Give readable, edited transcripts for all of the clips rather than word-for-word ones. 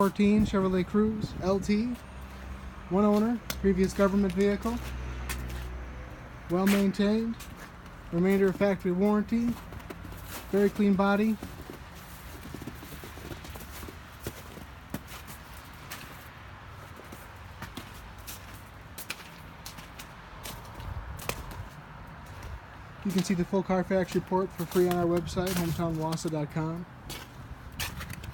2014 Chevrolet Cruze LT. One owner, previous government vehicle. Well maintained. Remainder of factory warranty. Very clean body. You can see the full Carfax report for free on our website, hometownwausau.com.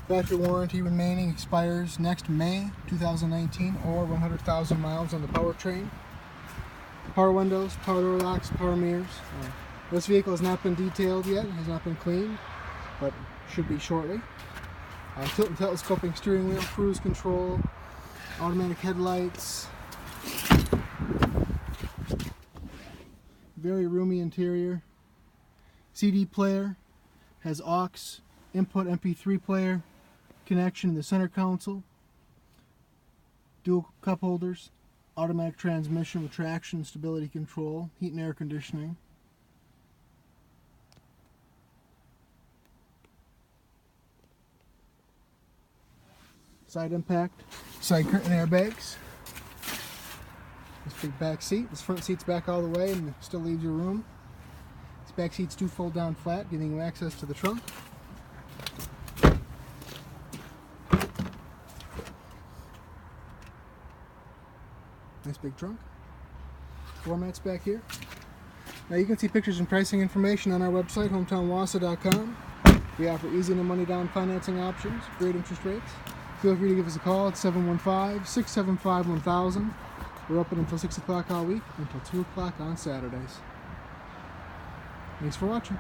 Factory warranty remaining expires next May 2019, or 100,000 miles on the powertrain. Power windows, power door locks, power mirrors. This vehicle has not been detailed yet, has not been cleaned, but should be shortly. Tilt and telescoping steering wheel, cruise control, automatic headlights. Very roomy interior. CD player, has aux input MP3 player connection in the center console. Dual cup holders, automatic transmission with traction, stability control, heat and air conditioning. Side impact, side curtain airbags. This big back seat. This front seat's back all the way and still leaves you room. These back seats do fold down flat, giving you access to the trunk. Nice big trunk. Floor mats back here. Now you can see pictures and pricing information on our website, hometownwausau.com. We offer easy no money down financing options, great interest rates. Feel free to give us a call at 715-675-1000. We're open until 6 o'clock all week, until 2 o'clock on Saturdays. Thanks for watching.